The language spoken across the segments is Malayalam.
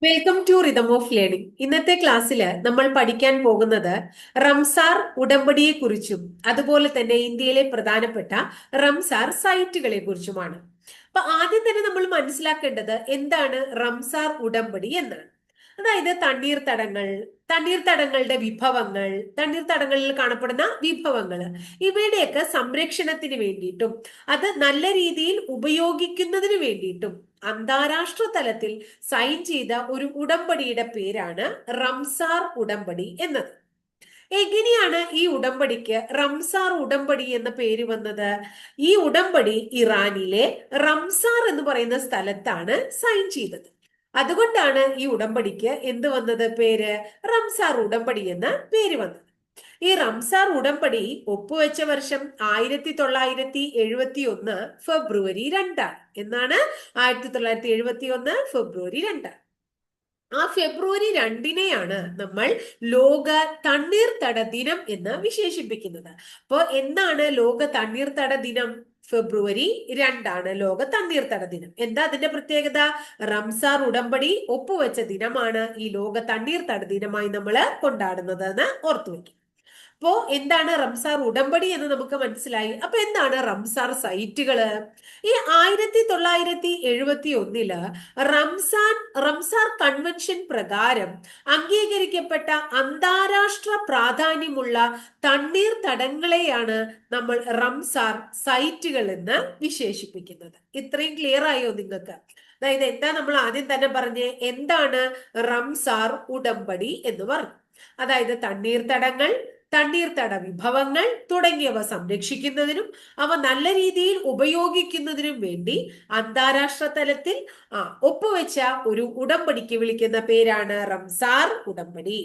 Welcome to rhythm of learning. ഇന്നത്തെ ക്ലാസ്സിൽ നമ്മൾ പഠിക്കാൻ പോകുന്നത് റംസാർ ഉടമ്പടിയെ കുറിച്ചും അതുപോലെ തന്നെ ഇന്ത്യയിലെ പ്രധാനപ്പെട്ട റംസാർ സൈറ്റുകളെ കുറിച്ചുമാണ്. അപ്പൊ ആദ്യം തന്നെ നമ്മൾ മനസ്സിലാക്കേണ്ടത് എന്താണ് റംസാർ ഉടമ്പടി എന്നാണ്. അതായത് തണ്ണീർത്തടങ്ങളുടെ വിഭവങ്ങൾ, തണ്ണീർത്തടങ്ങളിൽ കാണപ്പെടുന്ന വിഭവങ്ങൾ, ഇവയുടെയൊക്കെ സംരക്ഷണത്തിന് വേണ്ടിയിട്ടും അത് നല്ല രീതിയിൽ ഉപയോഗിക്കുന്നതിന് വേണ്ടിയിട്ടും അന്താരാഷ്ട്ര തലത്തിൽ സൈൻ ചെയ്ത ഒരു ഉടമ്പടിയുടെ പേരാണ് റംസാർ ഉടമ്പടി എന്നത്. എങ്ങനെയാണ് ഈ ഉടമ്പടിക്ക് റംസാർ ഉടമ്പടി എന്ന പേര് വന്നത്? ഈ ഉടമ്പടി ഇറാനിലെ റംസാർ എന്ന് പറയുന്ന സ്ഥലത്താണ് സൈൻ ചെയ്തത്. അതുകൊണ്ടാണ് ഈ ഉടമ്പടിക്ക് എന്ത് വന്നത്? പേര് റംസാർ ഉടമ്പടി എന്ന പേര് വന്നത്. ഈ റംസാർ ഉടമ്പടി ഒപ്പുവെച്ച വർഷം 1971 ഫെബ്രുവരി 2 എന്നാണ്. 1971 ഫെബ്രുവരി 2. ആ ഫെബ്രുവരി 2 നമ്മൾ ലോക തണ്ണീർത്തട ദിനം എന്ന് വിശേഷിപ്പിക്കുന്നത്. അപ്പോൾ എന്താണ് ലോക തണ്ണീർത്തട ദിനം? ഫെബ്രുവരി 2 ലോക തണ്ണീർത്തട ദിനം. എന്താ അതിന്റെ പ്രത്യേകത? റംസാർ ഉടമ്പടി ഒപ്പുവെച്ച ദിനമാണ് ഈ ലോക തണ്ണീർത്തട ദിനമായി നമ്മൾ കൊണ്ടാടുന്നത് എന്ന് ഓർത്തു വെക്കും. അപ്പോ എന്താണ് റംസാർ ഉടമ്പടി എന്ന് നമുക്ക് മനസ്സിലായി. അപ്പൊ എന്താണ് റംസാർ സൈറ്റുകള്? ഈ 1971 റംസാർ കൺവെൻഷൻ പ്രകാരം അംഗീകരിക്കപ്പെട്ട അന്താരാഷ്ട്ര പ്രാധാന്യമുള്ള തണ്ണീർത്തടങ്ങളെയാണ് നമ്മൾ റംസാർ സൈറ്റുകൾ എന്ന് വിശേഷിപ്പിക്കുന്നത്. ഇത്രയും ക്ലിയർ ആയോ നിങ്ങൾക്ക്? അതായത് എന്താ നമ്മൾ ആദ്യം തന്നെ പറഞ്ഞേ? എന്താണ് റംസാർ ഉടമ്പടി എന്ന് പറഞ്ഞു? അതായത് തണ്ണീർത്തട വിഭവങ്ങൾ തുടങ്ങിയവ സംരക്ഷിക്കുന്നതിനും അവ നല്ല രീതിയിൽ ഉപയോഗിക്കുന്നതിനും വേണ്ടി അന്താരാഷ്ട്ര തലത്തിൽ ഒപ്പുവെച്ച ഒരു ഉടമ്പടിക്ക് വിളിക്കുന്ന പേരാണ് റംസാർ ഉടമ്പടി.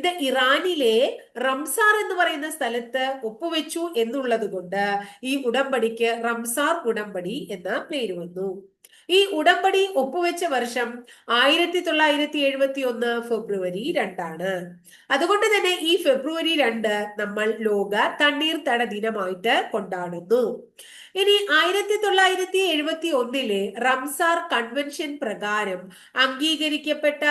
ഇത് ഇറാനിലെ റംസാർ എന്ന് പറയുന്ന സ്ഥലത്ത് ഒപ്പുവെച്ചു എന്നുള്ളത് കൊണ്ട് ഈ ഉടമ്പടിക്ക് റംസാർ ഉടമ്പടി എന്ന പേര് വന്നു. ഈ ഉടമ്പടി ഒപ്പുവെച്ച വർഷം 1971 ഫെബ്രുവരി 2. അതുകൊണ്ട് തന്നെ ഈ ഫെബ്രുവരി 2 നമ്മൾ ലോക തണ്ണീർത്തട ദിനമായിട്ട് കൊണ്ടാടുന്നു. ഇനി 1971 റംസാർ കൺവെൻഷൻ പ്രകാരം അംഗീകരിക്കപ്പെട്ട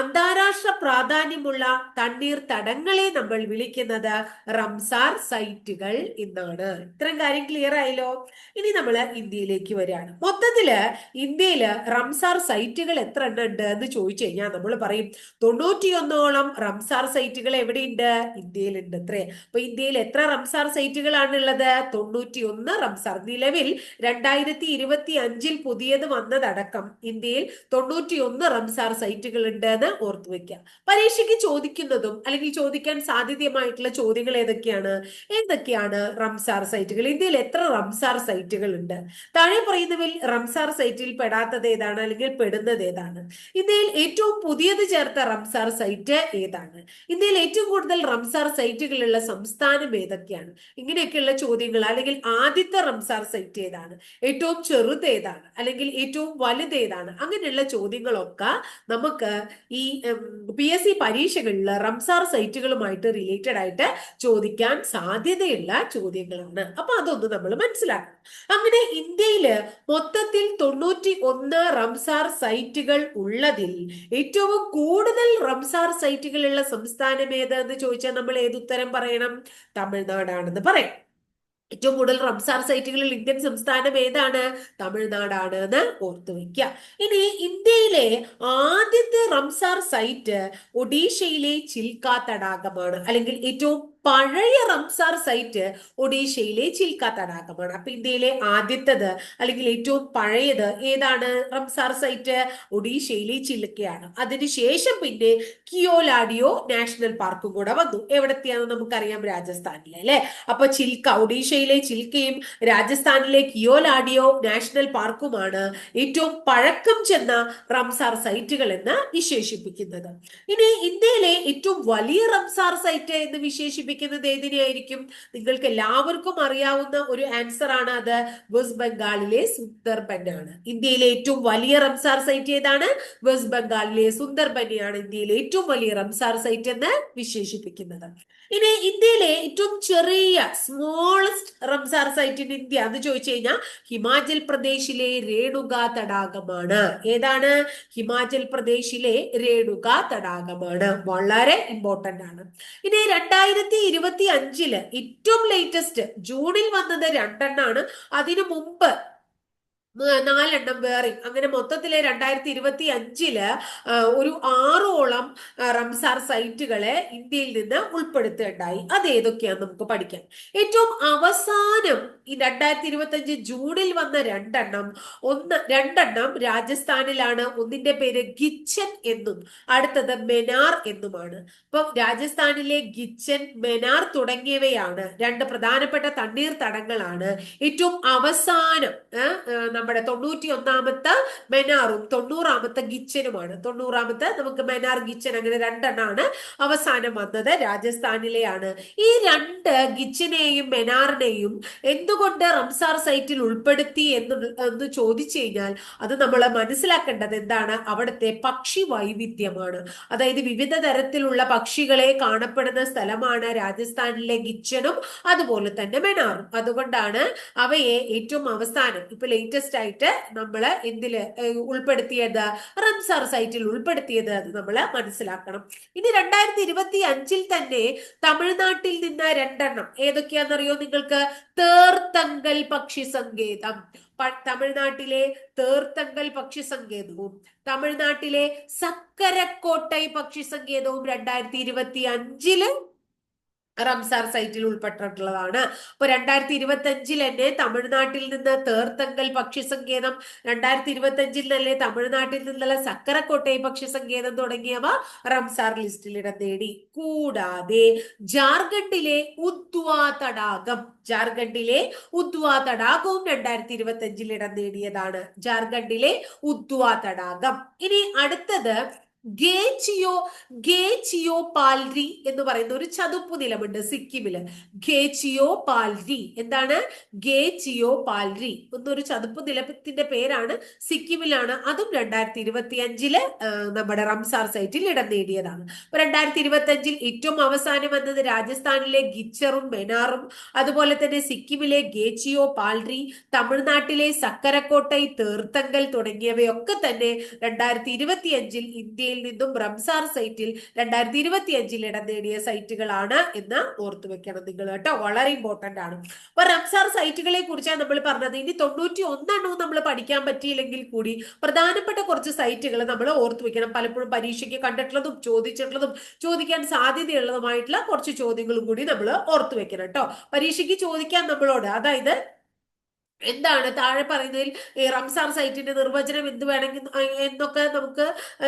അന്താരാഷ്ട്ര പ്രാധാന്യമുള്ള തണ്ണീർത്തടങ്ങളെ നമ്മൾ വിളിക്കുന്നത് റംസാർ സൈറ്റുകൾ എന്നാണ്. ഇത്രയും കാര്യം ക്ലിയർ ആയല്ലോ. ഇനി നമ്മൾ ഇന്ത്യയിലേക്ക് വരികയാണ്. മൊത്തത്തില് ഇന്ത്യയില് റംസാർ സൈറ്റുകൾ എത്ര എണ്ണം ഉണ്ട് എന്ന് ചോദിച്ചു കഴിഞ്ഞാൽ നമ്മൾ പറയും 91ഓളം റംസാർ സൈറ്റുകൾ എവിടെയുണ്ട്? ഇന്ത്യയിലുണ്ട്. അത്രേ. അപ്പൊ ഇന്ത്യയിൽ എത്ര റംസാർ സൈറ്റുകളാണ് ഉള്ളത്? 91 റംസാർ. നിലവിൽ 2025 പുതിയത് വന്നതടക്കം ഇന്ത്യയിൽ 91 റംസാർ സൈറ്റുകൾ ഉണ്ട് എന്ന് ഓർത്തു വെക്കുക. പരീക്ഷയ്ക്ക് ചോദിക്കുന്നതും അല്ലെങ്കിൽ ചോദിക്കാൻ സാധ്യതയുമായിട്ടുള്ള ചോദ്യങ്ങൾ ഏതൊക്കെയാണ് റംസാർ സൈറ്റുകൾ? ഇന്ത്യയിൽ എത്ര റംസാർ സൈറ്റുകൾ ഉണ്ട്? താഴെ പറയുന്നവയിൽ റംസാർ സൈറ്റിൽ പെടാത്തത് ഏതാണ് അല്ലെങ്കിൽ പെടുന്നത് ഏതാണ്? ഇന്ത്യയിൽ ഏറ്റവും പുതിയത് ചേർത്ത റംസാർ സൈറ്റ് ഏതാണ്? ഇന്ത്യയിൽ ഏറ്റവും കൂടുതൽ റംസാർ സൈറ്റുകളുള്ള സംസ്ഥാനം ഏതൊക്കെയാണ്? ഇങ്ങനെയൊക്കെയുള്ള ചോദ്യങ്ങൾ. അല്ലെങ്കിൽ ആദ്യത്തെ റംസാർ സൈറ്റ് ഏതാണ്? ഏറ്റവും ചെറുത് ഏതാണ്? അല്ലെങ്കിൽ ഏറ്റവും വലുത് ഏതാണ്? അങ്ങനെയുള്ള ചോദ്യങ്ങളൊക്കെ നമുക്ക് ഈ PSC പരീക്ഷകളിൽ റംസാർ സൈറ്റുകളുമായിട്ട് റിലേറ്റഡ് ആയിട്ട് ചോദിക്കാൻ സാധ്യതയുള്ള ചോദ്യങ്ങളാണ്. അപ്പൊ അതൊന്ന് നമ്മൾ മനസ്സിലാക്കണം. അങ്ങനെ ഇന്ത്യയില് മൊത്തത്തിൽ 91 റംസാർ സൈറ്റുകൾ ഉള്ളതിൽ ഏറ്റവും കൂടുതൽ റംസാർ സൈറ്റുകളുള്ള സംസ്ഥാനം ഏത് എന്ന് ചോദിച്ചാൽ നമ്മൾ ഏതുത്തരം പറയണം? തമിഴ്നാടാണെന്ന് പറയാം. ഏറ്റവും കൂടുതൽ റംസാർ സൈറ്റുകളിൽ ഇന്ത്യൻ സംസ്ഥാനം ഏതാണ്? തമിഴ്നാടാണ് എന്ന് ഓർത്തു വെക്കുക. ഇനി ഇന്ത്യയിലെ ആദ്യത്തെ റംസാർ സൈറ്റ് ഒഡീഷയിലെ ചിൽക്ക തടാകമാണ്. അല്ലെങ്കിൽ ഏറ്റവും പഴയ റംസാർ സൈറ്റ് ഒഡീഷയിലെ ചിൽക്ക തടാകമാണ്. അപ്പൊ ഇന്ത്യയിലെ ആദ്യത്തേത് അല്ലെങ്കിൽ ഏറ്റവും പഴയത് ഏതാണ് റംസാർ സൈറ്റ്? ഒഡീഷയിലെ ചിൽക്കയാണ്. അതിനുശേഷം പിന്നെ കിയോലാഡിയോ നാഷണൽ പാർക്കും കൂടെ വന്നു. എവിടത്തെയാണെന്ന് നമുക്കറിയാം, രാജസ്ഥാനിലെ അല്ലെ. അപ്പൊ ഒഡീഷയിലെ ചിൽക്കയും രാജസ്ഥാനിലെ കിയോലാഡിയോ നാഷണൽ പാർക്കുമാണ് ഏറ്റവും പഴക്കം ചെന്ന റംസാർ സൈറ്റുകൾ എന്ന് വിശേഷിപ്പിക്കുന്നത്. ഇനി ഇന്ത്യയിലെ ഏറ്റവും വലിയ റംസാർ സൈറ്റ് എന്ന് വിശേഷിപ്പിക്കുന്നത് വിശേഷിപ്പിക്കുന്നത് ഏതിനെയായിരിക്കും? നിങ്ങൾക്ക് എല്ലാവർക്കും അറിയാവുന്ന ഒരു ആൻസർ ആണ് അത്. വെസ്റ്റ് ബംഗാളിലെ സുന്ദർബൻ ആണ്. ഇന്ത്യയിലെ ഏറ്റവും വലിയ റംസാർ സൈറ്റ് ഏതാണ്? വെസ്റ്റ് ബംഗാളിലെ സുന്ദർബനെയാണ് ഇന്ത്യയിലെ ഏറ്റവും വലിയ റംസാർ സൈറ്റ് എന്ന് വിശേഷിപ്പിക്കുന്നത്. ഇനി ഇന്ത്യയിലെ ഏറ്റവും ചെറിയ smallest Ramsar site in India എന്ന് ചോദിച്ചു കഴിഞ്ഞാൽ ഹിമാചൽ പ്രദേശിലെ രേണുക തടാകമാണ്. ഏതാണ്? ഹിമാചൽ പ്രദേശിലെ രേണുക തടാകമാണ്. വളരെ ഇമ്പോർട്ടന്റ് ആണ്. ഇനി 2025 ഏറ്റവും ലേറ്റസ്റ്റ് ജൂണിൽ വന്നത് 2 അതിനു മുമ്പ് 4 വേറെ. അങ്ങനെ മൊത്തത്തില് 2025 ഒരു 6ഓളം റംസാർ സൈറ്റുകളെ ഇന്ത്യയിൽ നിന്ന് ഉൾപ്പെടുത്തുകയുണ്ടായി. അത് ഏതൊക്കെയാന്ന് നമുക്ക് പഠിക്കാം. ഏറ്റവും അവസാനം ഈ 2025 ജൂണിൽ വന്ന 2 രാജസ്ഥാനിലാണ്. ഒന്നിന്റെ പേര് ഗിച്ചൻ എന്നും അടുത്തത് മെനാർ എന്നുമാണ്. അപ്പം രാജസ്ഥാനിലെ ഗിച്ചൻ, മെനാർ തുടങ്ങിയവയാണ് 2 പ്രധാനപ്പെട്ട തണ്ണീർത്തടങ്ങളാണ്. ഏറ്റവും അവസാനം നമ്മുടെ 91ാമത്തെ മെനാറും 90ാമത്തെ ഗിച്ചനുമാണ്. 90ാമത്തെ നമുക്ക് മെനാർ, ഗിച്ചൻ അങ്ങനെ 2 അവസാനം വന്നത് രാജസ്ഥാനിലെയാണ്. ഈ 2 ഗിച്ചനെയും മെനാറിനെയും എന്തുകൊണ്ട് റംസാർ സൈറ്റിൽ ഉൾപ്പെടുത്തി എന്ന് ചോദിച്ചു കഴിഞ്ഞാൽ അത് നമ്മൾ മനസ്സിലാക്കേണ്ടത് എന്താണ്? അവിടുത്തെ പക്ഷി വൈവിധ്യമാണ്. അതായത് വിവിധ തരത്തിലുള്ള പക്ഷികളെ കാണപ്പെടുന്ന സ്ഥലമാണ് രാജസ്ഥാനിലെ ഗിച്ചനും അതുപോലെ തന്നെ മെനാറും. അതുകൊണ്ടാണ് അവയെ ഏറ്റവും അവസാനം ഇപ്പൊ ലേറ്റസ്റ്റ് ആയിട്ട് നമ്മള് എന്തില് ഉൾപ്പെടുത്തിയത്? റംസാർ സൈറ്റിൽ ഉൾപ്പെടുത്തിയത്. അത് നമ്മള് മനസ്സിലാക്കണം. ഇനി 2025 തന്നെ തമിഴ്നാട്ടിൽ നിന്ന് 2 ഏതൊക്കെയാണെന്നറിയോ നിങ്ങൾക്ക്? തേർത്തങ്കൽ പക്ഷി സങ്കേതം, തമിഴ്നാട്ടിലെ തേർത്തങ്കൽ പക്ഷി സങ്കേതവും തമിഴ്നാട്ടിലെ സക്കരക്കോട്ടൈ പക്ഷി സങ്കേതവും 2025 റംസാർ സൈറ്റിൽ ഉൾപ്പെട്ടിട്ടുള്ളതാണ്. അപ്പൊ 2025 തന്നെ തമിഴ്നാട്ടിൽ നിന്ന് തേർത്തങ്കൽ പക്ഷി സങ്കേതം, 2025 തന്നെ തമിഴ്നാട്ടിൽ നിന്നുള്ള സക്കരക്കോട്ടൈ പക്ഷി സങ്കേതം തുടങ്ങിയവ റംസാർ ലിസ്റ്റിൽ ഇടം നേടി. കൂടാതെ ജാർഖണ്ഡിലെ ഉദ്വാ തടാകം, തടാകവും 2025 ഇടം നേടിയതാണ്. ജാർഖണ്ഡിലെ ഉദ്വാ തടാകം. ഇനി അടുത്തത് ഗേച്ചിയോ പാൽരി എന്ന് പറയുന്ന ഒരു ചതുപ്പ് നിലമുണ്ട് സിക്കിമില്. ഗേച്ചിയോ പാൽരി. എന്താണ്? ഗേച്ചിയോ പാൽരി എന്നൊരു ചതുപ്പ് നിലത്തിന്റെ പേരാണ്. സിക്കിമിലാണ്. അതും 2025 നമ്മുടെ റംസാർ സൈറ്റിൽ ഇടം നേടിയതാണ്. 2025 ഏറ്റവും അവസാനം വന്നത് രാജസ്ഥാനിലെ ഗിച്ചറും മെനാറും അതുപോലെ തന്നെ സിക്കിമിലെ ഗേച്ചിയോ പാൽരി, തമിഴ്നാട്ടിലെ സക്കരക്കോട്ടൈ, തേർത്തങ്കൽ തുടങ്ങിയവയൊക്കെ തന്നെ 2025 ഇന്ത്യയിൽ നിന്നും റംസാർ സൈറ്റിൽ 2025 ഇടം നേടിയ സൈറ്റുകളാണ് എന്ന് ഓർത്തു വെക്കണം നിങ്ങൾ കേട്ടോ. വളരെ ഇമ്പോർട്ടന്റ് ആണ്. അപ്പൊ റംസാർ സൈറ്റുകളെ കുറിച്ചാണ് നമ്മൾ പറഞ്ഞത്. ഇനി 91 നമ്മൾ പഠിക്കാൻ പറ്റിയില്ലെങ്കിൽ കൂടി പ്രധാനപ്പെട്ട കുറച്ച് സൈറ്റുകൾ നമ്മൾ ഓർത്തു വെക്കണം. പലപ്പോഴും പരീക്ഷയ്ക്ക് കണ്ടിട്ടുള്ളതും ചോദിച്ചിട്ടുള്ളതും ചോദിക്കാൻ സാധ്യതയുള്ളതുമായിട്ടുള്ള കുറച്ച് ചോദ്യങ്ങളും കൂടി നമ്മൾ ഓർത്തു വെക്കണം കേട്ടോ. പരീക്ഷയ്ക്ക് ചോദിക്കാൻ നമ്മളോട്, അതായത് എന്താണ് താഴെ പറയുന്നതിൽ ഈ റംസാർ സൈറ്റിന്റെ നിർവചനം എന്ത് വേണമെങ്കിൽ എന്നൊക്കെ നമുക്ക്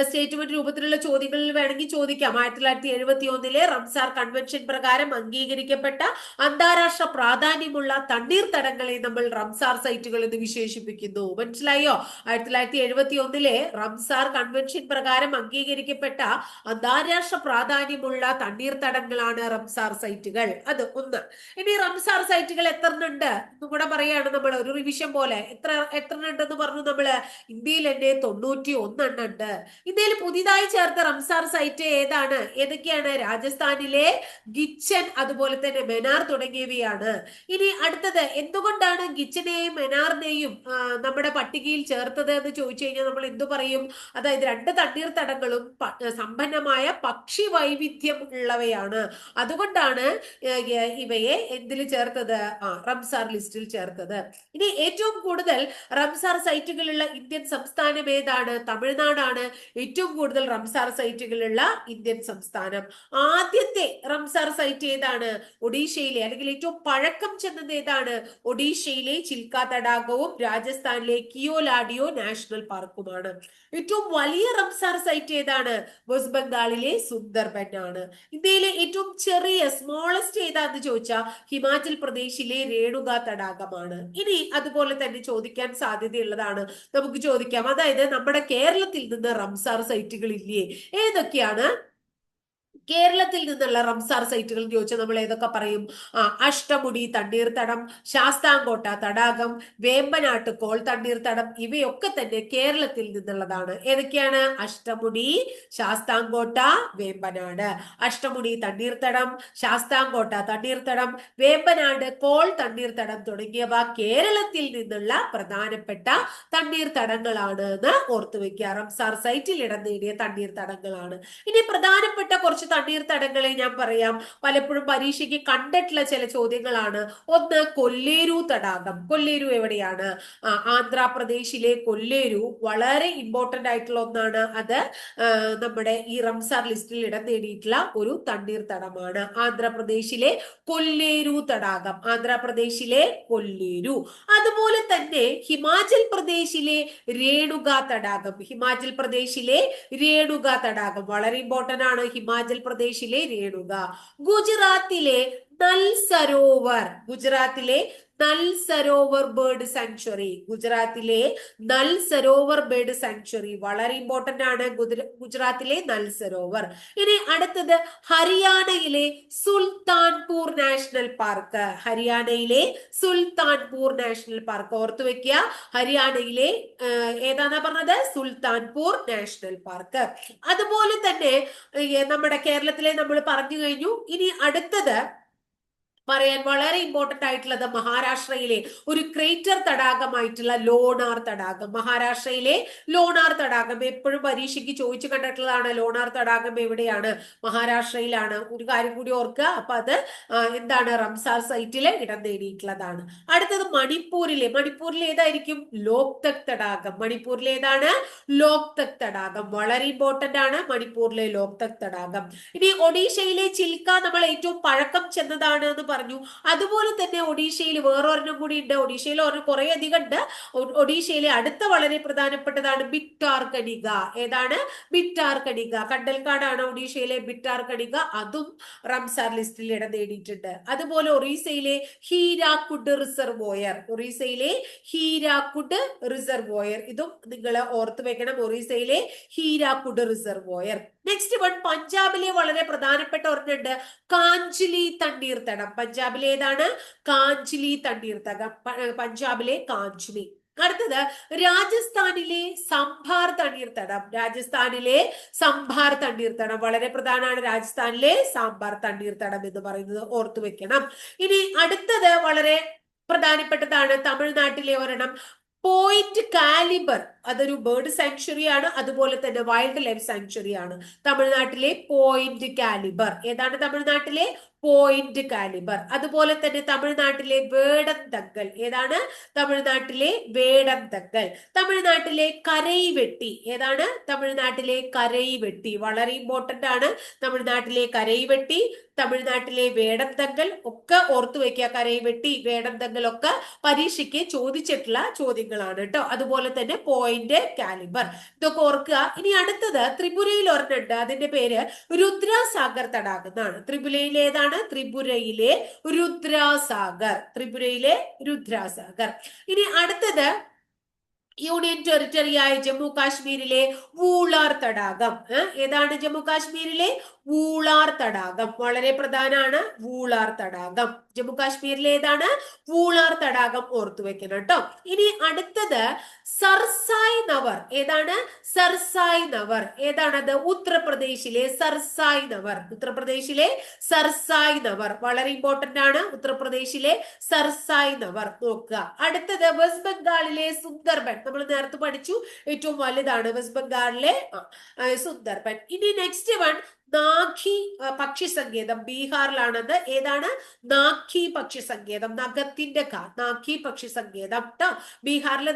സ്റ്റേറ്റ്മെന്റ് രൂപത്തിലുള്ള ചോദ്യങ്ങളിൽ വേണമെങ്കിൽ ചോദിക്കാം. 1971 റംസാർ കൺവെൻഷൻ പ്രകാരം അംഗീകരിക്കപ്പെട്ട അന്താരാഷ്ട്ര പ്രാധാന്യമുള്ള തണ്ണീർത്തടങ്ങളെ നമ്മൾ റംസാർ സൈറ്റുകൾ എന്ന് വിശേഷിപ്പിക്കുന്നു. മനസ്സിലായോ? 1971 റംസാർ കൺവെൻഷൻ പ്രകാരം അംഗീകരിക്കപ്പെട്ട അന്താരാഷ്ട്ര പ്രാധാന്യമുള്ള തണ്ണീർത്തടങ്ങളാണ് റംസാർ സൈറ്റുകൾ. അത് ഒന്ന്. ഇനി റംസാർ സൈറ്റുകൾ എത്ര ഉണ്ട് എന്നും കൂടെ പറയാണ് നമ്മൾ. ഒരു റിവിഷൻ പോലെ എത്ര ഉണ്ടെന്ന് പറഞ്ഞു നമ്മള്. ഇന്ത്യയിൽ തന്നെ 91 ഉണ്ട്. ഇന്ത്യയിൽ പുതിയതായി ചേർത്ത റംസാർ സൈറ്റ് ഏതൊക്കെയാണ്? രാജസ്ഥാനിലെ ഗിച്ചൻ അതുപോലെ തന്നെ മെനാർ തുടങ്ങിയവയാണ്. ഇനി അടുത്തത്, എന്തുകൊണ്ടാണ് ഗിച്ചനെയും മെനാറിനെയും നമ്മുടെ പട്ടികയിൽ ചേർത്തത് എന്ന് ചോദിച്ചു കഴിഞ്ഞാൽ നമ്മൾ എന്തു പറയും? അതായത് 2 തണ്ണീർത്തടങ്ങളും സമ്പന്നമായ പക്ഷി വൈവിധ്യം ഉള്ളവയാണ്. അതുകൊണ്ടാണ് ഇവയെ എന്തിൽ ചേർത്തത്? റംസാർ ലിസ്റ്റിൽ ചേർത്തത്. ഇനി ഏറ്റവും കൂടുതൽ റംസാർ സൈറ്റുകളുള്ള ഇന്ത്യൻ സംസ്ഥാനം ഏതാണ്? തമിഴ്നാടാണ് ഏറ്റവും കൂടുതൽ റംസാർ സൈറ്റുകളുള്ള ഇന്ത്യൻ സംസ്ഥാനം. ആദ്യത്തെ റംസാർ സൈറ്റ് ഏതാണ്? ഒഡീഷയിലെ, അല്ലെങ്കിൽ ഏറ്റവും പഴക്കം ചെന്നത് ഏതാണ്? ഒഡീഷയിലെ ചിൽക്ക തടാകവും രാജസ്ഥാനിലെ കിയോലാഡിയോ നാഷണൽ പാർക്കുമാണ്. ഏറ്റവും വലിയ റംസാർ സൈറ്റ് ഏതാണ്? വെസ്റ്റ് ബംഗാളിലെ സുന്ദർബൻ ആണ്. ഇന്ത്യയിലെ ഏറ്റവും ചെറിയ സ്മോളസ്റ്റ് ഏതാന്ന് ചോദിച്ചാൽ ഹിമാചൽ പ്രദേശിലെ രേണുക തടാകമാണ്. ഇനി അതുപോലെ തന്നെ ചോദിക്കാൻ സാധ്യതയുള്ളതാണ്, നമുക്ക് ചോദിക്കാം. അതായത് നമ്മുടെ കേരളത്തിൽ നിന്ന് റംസാർ സൈറ്റുകൾ ഇല്ലേ? ഏതൊക്കെയാണ്? കേരളത്തിൽ നിന്നുള്ള റംസാർ സൈറ്റുകൾ എന്ന് ചോദിച്ചാൽ നമ്മൾ ഏതൊക്കെ പറയും? അഷ്ടമുടി തണ്ണീർത്തടം, ശാസ്താംകോട്ട തടാകം, വേമ്പനാട്ട് കോൾ തണ്ണീർത്തടം, ഇവയൊക്കെ തന്നെ കേരളത്തിൽ നിന്നുള്ളതാണ്. ഏതൊക്കെയാണ്? അഷ്ടമുടി, ശാസ്താംകോട്ട, വേമ്പനാട്. അഷ്ടമുടി തണ്ണീർത്തടം, ശാസ്താംകോട്ട തണ്ണീർത്തടം, വേമ്പനാട് കോൾ തണ്ണീർത്തടം തുടങ്ങിയവ കേരളത്തിൽ നിന്നുള്ള പ്രധാനപ്പെട്ട തണ്ണീർത്തടങ്ങളാണ് എന്ന് ഓർത്തുവെക്കുക. റംസാർ സൈറ്റിൽ ഇടം നേടിയ തണ്ണീർത്തടങ്ങളാണ്. ഇനി പ്രധാനപ്പെട്ട കുറച്ച് തണ്ണീർത്തടങ്ങളെ ഞാൻ പറയാം. പലപ്പോഴും പരീക്ഷയ്ക്ക് കണ്ടിട്ടുള്ള ചില ചോദ്യങ്ങളാണ്. ഒന്ന്, കൊല്ലേരു തടാകം. കൊല്ലേരു എവിടെയാണ്? ആന്ധ്രാപ്രദേശിലെ കൊല്ലേരു വളരെ ഇമ്പോർട്ടന്റ് ആയിട്ടുള്ള ഒന്നാണ്. അത് നമ്മുടെ ഈ റംസാർ ലിസ്റ്റിൽ ഇടം നേടിയിട്ടുള്ള ഒരു തണ്ണീർത്തടമാണ്. ആന്ധ്രാപ്രദേശിലെ കൊല്ലേരു തടാകം. ആന്ധ്രാപ്രദേശിലെ കൊല്ലേരു. അതുപോലെ തന്നെ ഹിമാചൽ പ്രദേശിലെ രേണുക തടാകം. ഹിമാചൽ പ്രദേശിലെ രേണുക തടാകം വളരെ ഇമ്പോർട്ടന്റ് ആണ്. ഹിമാചൽ പ്രദേശിലെ രേണുക. ഗുജറാത്തിലെ നൽ സരോവർ. ഗുജറാത്തിലെ നൽ സരോവർ ബേർഡ് സാങ്ച്വറി. ഗുജറാത്തിലെ നൽ സരോവർ ബേർഡ് സാങ്ച്വറി വളരെ ഇമ്പോർട്ടന്റ് ആണ്. ഗുജറാത്തിലെ നൽ സരോവർ. ഇനി അടുത്തത് ഹരിയാനയിലെ സുൽത്താൻപൂർ നാഷണൽ പാർക്ക്. ഹരിയാനയിലെ സുൽത്താൻപൂർ നാഷണൽ പാർക്ക് ഓർത്തു വെക്കുക. ഹരിയാനയിലെ ഏതാന്നാ പറഞ്ഞത്? Sultanpur national park. അതുപോലെ തന്നെ നമ്മുടെ കേരളത്തിലെ നമ്മൾ പറഞ്ഞു കഴിഞ്ഞു. ഇനി അടുത്തത് പറയാൻ വളരെ ഇമ്പോർട്ടന്റ് ആയിട്ടുള്ളത് മഹാരാഷ്ട്രയിലെ ഒരു ക്രേറ്റർ തടാകമായിട്ടുള്ള ലോണാർ തടാകം. മഹാരാഷ്ട്രയിലെ ലോണാർ തടാകം എപ്പോഴും പരീക്ഷയ്ക്ക് ചോദിച്ചു കണ്ടിട്ടുള്ളതാണ്. ലോണാർ തടാകം എവിടെയാണ്? മഹാരാഷ്ട്രയിലാണ്. ഒരു കാര്യം കൂടി ഓർക്കുക. അപ്പൊ അത് എന്താണ്? റംസാർ സൈറ്റില് ഇടം നേടിയിട്ടുള്ളതാണ്. അടുത്തത് മണിപ്പൂരിലെ ഏതായിരിക്കും? ലോക്തക് തടാകം. മണിപ്പൂരിലെ ഏതാണ്? ലോക്തക് തടാകം വളരെ ഇമ്പോർട്ടന്റ് ആണ്. മണിപ്പൂരിലെ ലോക്തക് തടാകം. ഇനി ഒഡീഷയിലെ ചിൽക്ക നമ്മൾ ഏറ്റവും പഴക്കം ചെന്നതാണ് എന്ന് പറഞ്ഞു. അതുപോലെ തന്നെ ഒഡീഷയിൽ വേറൊരെണ്ണം കൂടി ഉണ്ട്. ഒഡീഷയിൽ കുറെ അധികം ഉണ്ട്. ഒഡീഷയിലെ അടുത്ത വളരെ പ്രധാനപ്പെട്ടതാണ് ബിറ്റാർ കണിക. ഏതാണ്? ബിറ്റാർ കണിക. കണ്ടൽക്കാടാണ് ഒഡീഷയിലെ ബിറ്റാർ കണിക. അതും റംസാർ ലിസ്റ്റിൽ ഇടം നേടിയിട്ടുണ്ട്. അതുപോലെ ഒറീസയിലെ ഹീരാക്കുഡ് റിസർവോയർ. ഒറീസയിലെ ഹീരാക്കുഡ് റിസർവോയർ ഇതും നിങ്ങൾ ഓർത്തു വെക്കണം. ഒറീസയിലെ ഹീരാക്കുഡ് റിസർവോയർ. നെക്സ്റ്റ് വൺ പഞ്ചാബിലെ വളരെ പ്രധാനപ്പെട്ട ഒരെണ്ണുണ്ട്, കാഞ്ചിലി തണ്ണീർത്തടം. പഞ്ചാബിലെ ഏതാണ്? കാഞ്ചിലി തണ്ണീർത്തടം. പഞ്ചാബിലെ കാഞ്ചിലി. അടുത്തത് രാജസ്ഥാനിലെ സംഭാർ തണ്ണീർത്തടം. രാജസ്ഥാനിലെ സംഭാർ തണ്ണീർത്തടം വളരെ പ്രധാനമാണ്. രാജസ്ഥാനിലെ സാമ്പാർ തണ്ണീർത്തടം എന്ന് പറയുന്നത് ഓർത്തു വെക്കണം. ഇനി അടുത്തത് വളരെ പ്രധാനപ്പെട്ടതാണ്. തമിഴ്നാട്ടിലെ ഒരെണ്ണം പോയിന്റ് കാലിബർ. അതൊരു ബേർഡ് സാങ്ച്വറി ആണ്. അതുപോലെ തന്നെ വൈൽഡ് ലൈഫ് സാങ്ച്വറി ആണ്. തമിഴ്നാട്ടിലെ പോയിന്റ് കാലിബർ. ഏതാണ് തമിഴ്നാട്ടിലെ? പോയിന്റ് കാലിബർ. അതുപോലെ തന്നെ തമിഴ്നാട്ടിലെ വേടന്തങ്കൽ. ഏതാണ്? തമിഴ്നാട്ടിലെ വേടന്തങ്കൽ. തമിഴ്നാട്ടിലെ കരൈവെട്ടി. ഏതാണ്? തമിഴ്നാട്ടിലെ കരൈവെട്ടി വളരെ ഇമ്പോർട്ടന്റ് ആണ്. തമിഴ്നാട്ടിലെ കരൈവെട്ടി, തമിഴ്നാട്ടിലെ വേടന്തങ്കൽ ഒക്കെ ഓർത്തു വെക്കുക. കരൈവെട്ടി, വേടന്തങ്കൽ ഒക്കെ പരീക്ഷയ്ക്ക് ചോദിച്ചിട്ടുള്ള ചോദ്യങ്ങളാണ് കേട്ടോ. അതുപോലെ തന്നെ പോയിന്റ് കാലിബർ ഇതൊക്കെ ഓർക്കുക. ഇനി അടുത്തത് ത്രിപുരയിൽ ഒരെണ്ണുണ്ട്. അതിന്റെ പേര് രുദ്രസാഗർ തടാകം എന്നാണ്. ത്രിപുരയിലെ ഏതാണ്? ത്രിപുരയിലെ രുദ്രസാഗർ. ത്രിപുരയിലെ രുദ്രസാഗർ. ഇനി അടുത്തത് യൂണിയൻ ടെറിട്ടറിയായ ജമ്മു കാശ്മീരിലെ വൂളാർ തടാകം. ഏതാണ്? ജമ്മു കാശ്മീരിലെ വൂളാർ തടാകം വളരെ പ്രധാനമാണ്. വൂളാർ തടാകം ജമ്മു കാശ്മീരിലെ ഏതാണ്? വൂളാർ തടാകം ഓർത്തു വെക്കണം കേട്ടോ. ഇനി അടുത്തത് സർസായ് നവർ. ഏതാണ്? സർസായ് നവർ. ഏതാണത്? ഉത്തർപ്രദേശിലെ സർസായ് നവർ. ഉത്തർപ്രദേശിലെ സർസായ് നവർ വളരെ ഇമ്പോർട്ടന്റ് ആണ്. ഉത്തർപ്രദേശിലെ സർസായ് നവർ നോക്കുക. അടുത്തത് വെസ്റ്റ് ബംഗാളിലെ സുന്ദർബൻ. നമ്മൾ നേരത്തെ പഠിച്ചു, ഏറ്റവും വലുതാണ് വെസ്റ്റ് ബംഗാളിലെ സുന്ദർബൻ. ഇനി നെക്സ്റ്റ് വൺ നാഖി പക്ഷി സങ്കേതം. ബീഹാറിലാണത്. ഏതാണ്? നാഖി പക്ഷി സങ്കേതം. നഖത്തിന്റെ നാഖി പക്ഷി സങ്കേതം ട്ടോ. ബീഹാറിലെ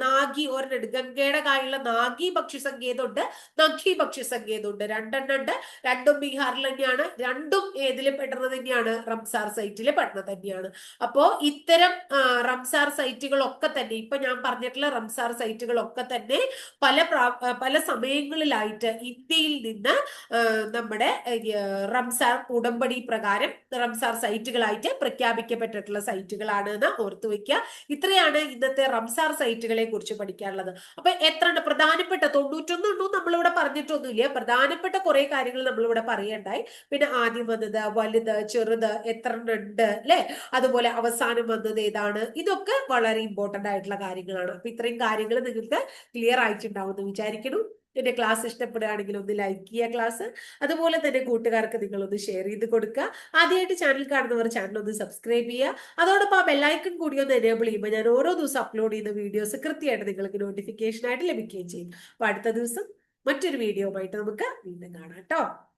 നാഗി ഒരെണ്ണം, ഗംഗയുടെ കായുള്ള നാഗി പക്ഷി സങ്കേതം ഉണ്ട്, നഖി പക്ഷി സങ്കേതം ഉണ്ട്. രണ്ടെണ്ണം ഉണ്ട്. രണ്ടും ബീഹാറിൽ തന്നെയാണ്. രണ്ടും ഏതിലും പെടുന്നത് തന്നെയാണ്? റംസാർ സൈറ്റിൽ പെടുന്നത് തന്നെയാണ്. അപ്പോ ഇത്തരം റംസാർ സൈറ്റുകളൊക്കെ തന്നെ ഇപ്പൊ ഞാൻ പറഞ്ഞിട്ടുള്ള റംസാർ സൈറ്റുകളൊക്കെ തന്നെ പല സമയങ്ങളിലായിട്ട് ഇന്ത്യയിൽ നിന്ന് നമ്മുടെ റംസാർ ഉടമ്പടി പ്രകാരം റംസാർ സൈറ്റുകളായിട്ട് പ്രഖ്യാപിക്കപ്പെട്ടിട്ടുള്ള സൈറ്റുകളാണ് എന്ന് ഓർത്തു വെക്കുക. ഇത്രയാണ് ഇന്നത്തെ റംസാർ സൈറ്റുകളെ കുറിച്ച് പഠിക്കാനുള്ളത്. അപ്പൊ എത്ര പ്രധാനപ്പെട്ട 91 എണ്ണവും നമ്മളിവിടെ പറഞ്ഞിട്ടൊന്നുമില്ല. പ്രധാനപ്പെട്ട കുറെ കാര്യങ്ങൾ നമ്മളിവിടെ പറയണ്ടായി. പിന്നെ ആദ്യം വന്നത് വലുത്, ചെറുത്, എത്ര എണ്ണം ഉണ്ട് അല്ലെ, അതുപോലെ അവസാനം വന്നത് ഏതാണ്, ഇതൊക്കെ വളരെ ഇമ്പോർട്ടന്റ് ആയിട്ടുള്ള കാര്യങ്ങളാണ്. അപ്പൊ ഇത്രയും കാര്യങ്ങൾ നിങ്ങൾക്ക് ക്ലിയർ ആയിട്ടുണ്ടാവും എന്ന് വിചാരിക്കുന്നു. എന്റെ ക്ലാസ് ഇഷ്ടപ്പെടുകയാണെങ്കിൽ ഒന്ന് ലൈക്ക് ചെയ്യുക ക്ലാസ്, അതുപോലെ തന്നെ കൂട്ടുകാർക്ക് നിങ്ങളൊന്ന് ഷെയർ ചെയ്ത് കൊടുക്കുക. ആദ്യമായിട്ട് ചാനൽ കാണുന്നവർ ചാനൽ ഒന്ന് സബ്സ്ക്രൈബ് ചെയ്യുക. അതോടൊപ്പം ആ ബെല്ലൈക്കൺ കൂടി ഒന്ന് എനേബിൾ ചെയ്യുമ്പോൾ ഞാൻ ഓരോ ദിവസം അപ്ലോഡ് ചെയ്യുന്ന വീഡിയോസ് കൃത്യമായിട്ട് നിങ്ങൾക്ക് നോട്ടിഫിക്കേഷൻ ആയിട്ട് ലഭിക്കുകയും ചെയ്യും. അപ്പൊ അടുത്ത ദിവസം മറ്റൊരു വീഡിയോ ആയിട്ട് നമുക്ക് വീണ്ടും കാണാം കേട്ടോ.